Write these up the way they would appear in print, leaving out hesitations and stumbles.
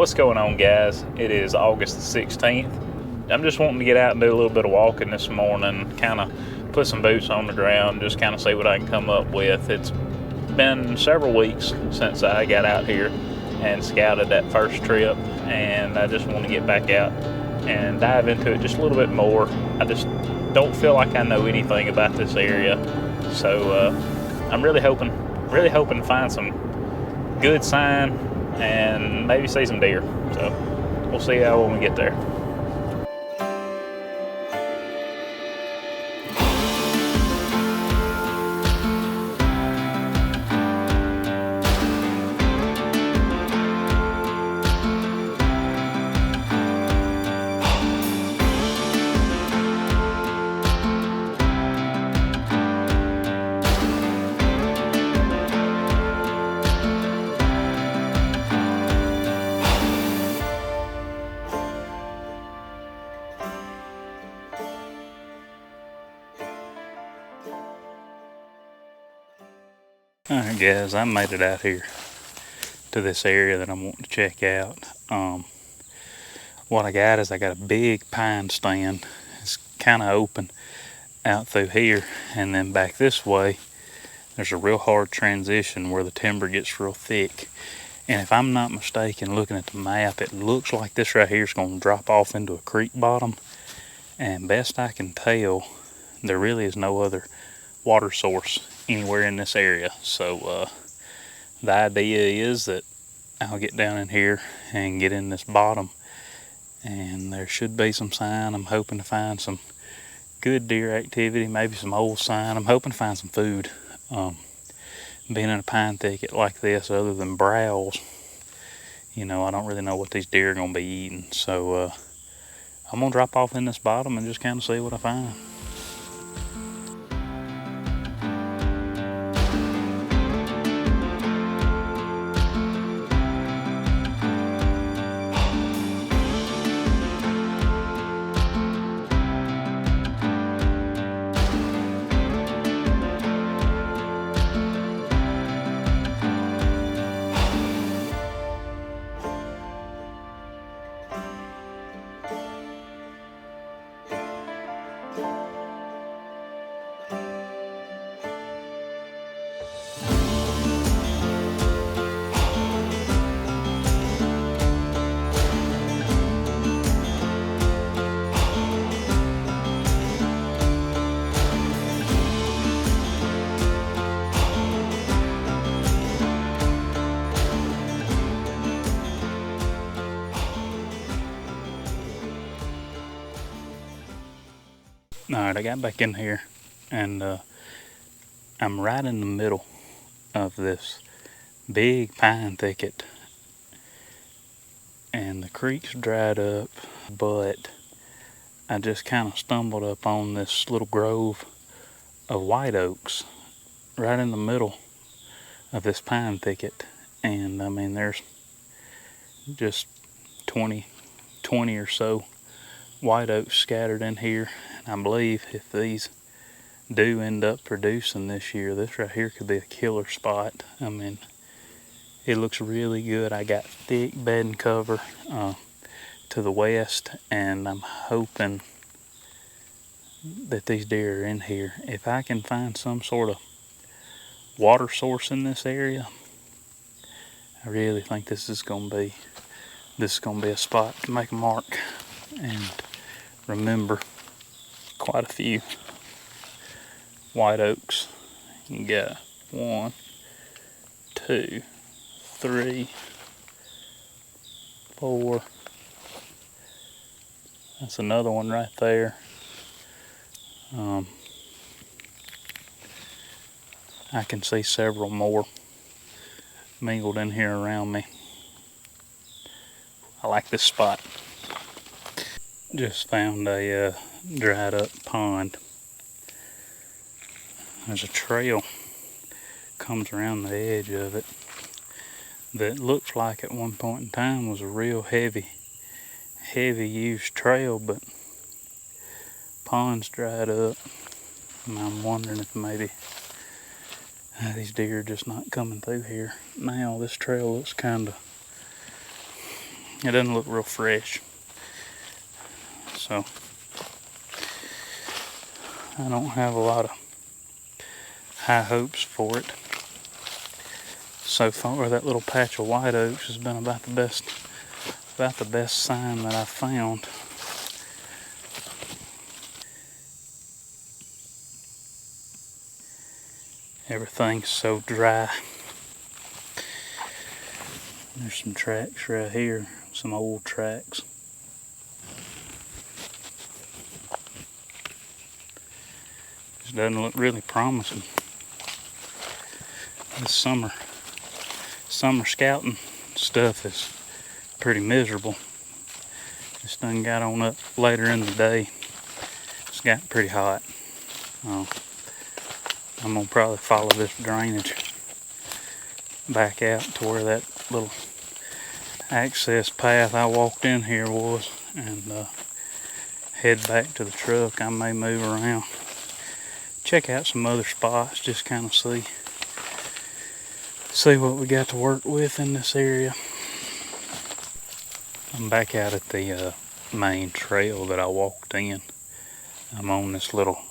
What's going on, guys? It is August the 16th. I'm just wanting to get out and do a little bit of walking this morning, kind of put some boots on the ground, just kind of see what I can come up with. It's been several weeks since I got out here and scouted that first trip, and I just want to get back out and dive into it just a little bit more. I just don't feel like I know anything about this area, so I'm really hoping to find some good sign and maybe see some deer. So we'll see how when we get there. Alright guys, I made it out here to this area that I'm wanting to check out. What I got is I got a big pine stand. It's kind of open out through here, and then back this way there's a real hard transition where the timber gets real thick. And if I'm not mistaken, looking at the map, it looks like this right here is going to drop off into a creek bottom, and best I can tell, there really is no other water source anywhere in this area. So the idea is that I'll get down in here and get in this bottom, and there should be some sign. I'm hoping to find some good deer activity, maybe some old sign. I'm hoping to find some food. Being in a pine thicket like this, other than browse, you know, I don't really know what these deer are going to be eating. So I'm going to drop off in this bottom and just kind of see what I find. Alright, I got back in here, and I'm right in the middle of this big pine thicket, and the creek's dried up, but I just kind of stumbled up on this little grove of white oaks right in the middle of this pine thicket. And I mean, there's just 20 or so white oaks scattered in here. And I believe if these do end up producing this year, this right here could be a killer spot. I mean, it looks really good. I got thick bedding cover to the west, and I'm hoping that these deer are in here. If I can find some sort of water source in this area, I really think this is gonna be a spot to make a mark and remember quite a few white oaks. You got 1, 2, 3, 4. That's another one right there. I can see several more mingled in here around me. I like this spot. Just found a dried up pond. There's a trail comes around the edge of it that looks like at one point in time was a real heavy used trail, but pond's dried up, and I'm wondering if maybe these deer are just not coming through here now. This trail looks kind of It doesn't look real fresh. So I don't have a lot of high hopes for it. So far, that little patch of white oaks has been about the best sign that I've found. Everything's so dry. There's some tracks right here, some old tracks. This doesn't look really promising. This summer scouting stuff is pretty miserable. This done got on up later in the day. It's gotten pretty hot. I'm gonna probably follow this drainage back out to where that little access path I walked in here was, and head back to the truck. I may move around, check out some other spots, just kind of see what we got to work with in this area. I'm back out at the main trail that I walked in. I'm on this little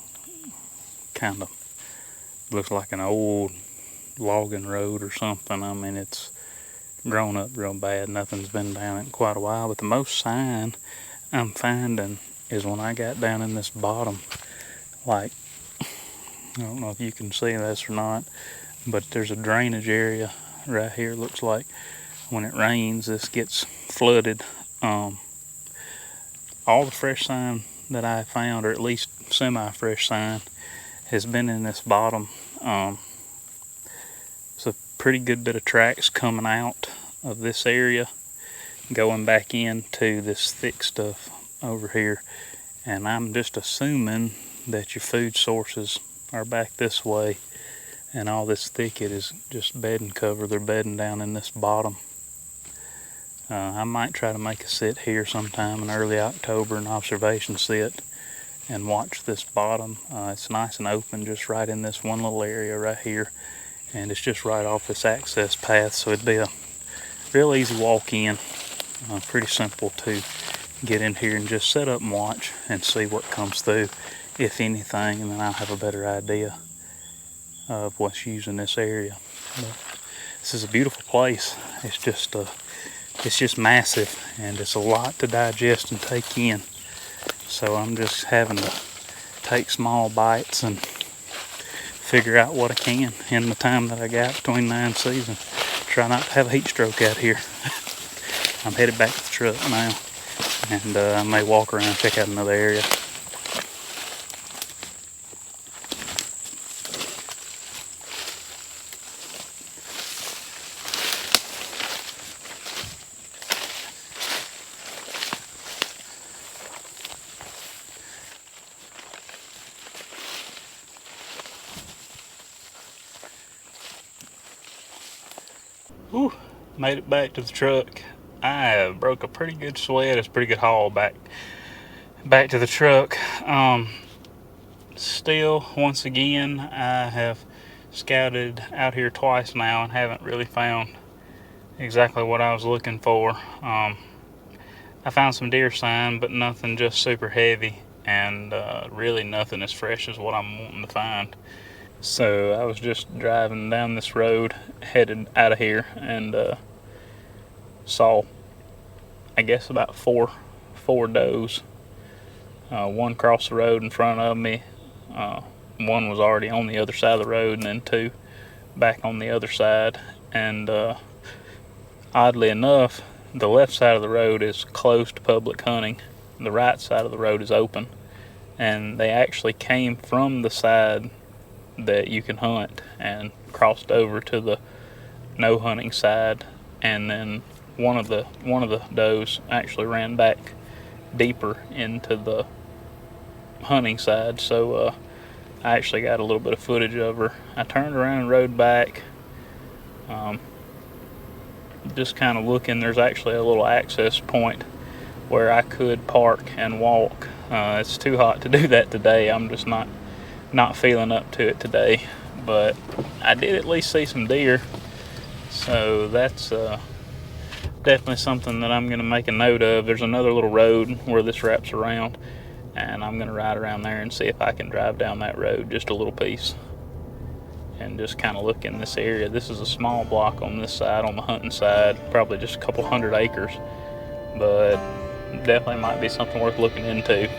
kind of looks like an old logging road or something. I mean, it's grown up real bad. Nothing's been down it in quite a while. But the most sign I'm finding is when I got down in this bottom, like, I don't know if you can see this or not, but there's a drainage area right here. Looks like when it rains, this gets flooded. All the fresh sign that I found, or at least semi-fresh sign, has been in this bottom. It's a pretty good bit of tracks coming out of this area, going back into this thick stuff over here. And I'm just assuming that your food sources are back this way, and all this thicket is just bedding cover. They're bedding down in this bottom. I might try to make a sit here sometime in early October, an observation sit, and watch this bottom. It's nice and open just right in this one little area right here, and it's just right off this access path, so it'd be a real easy walk in. Pretty simple to get in here and just set up and watch and see what comes through, if anything, and then I'll have a better idea of what's using this area. But this is a beautiful place. It's just massive, and it's a lot to digest and take in. So I'm just having to take small bites and figure out what I can in the time that I got between 9 seasons. Try not to have a heat stroke out here. I'm headed back to the truck now, and I may walk around and check out another area. Whew, made it back to the truck. I broke a pretty good sweat. It's a pretty good haul back to the truck. Still, once again, I have scouted out here twice now and haven't really found exactly what I was looking for. I found some deer sign, but nothing just super heavy, and really nothing as fresh as what I'm wanting to find. So I was just driving down this road headed out of here, and saw, I guess, about four does. One crossed the road in front of me. One was already on the other side of the road, and then two back on the other side. And oddly enough, the left side of the road is closed to public hunting. The right side of the road is open, and they actually came from the side that you can hunt and crossed over to the no hunting side, and then one of the does actually ran back deeper into the hunting side. So I actually got a little bit of footage of her. I turned around and rode back, just kind of looking. There's actually a little access point where I could park and walk. It's too hot to do that today. I'm just not feeling up to it today, but I did at least see some deer, so that's definitely something that I'm going to make a note of. There's another little road where this wraps around, and I'm going to ride around there and see if I can drive down that road just a little piece and just kind of look in this area. This is a small block on this side, on the hunting side, probably just a couple 100 acres, but definitely might be something worth looking into.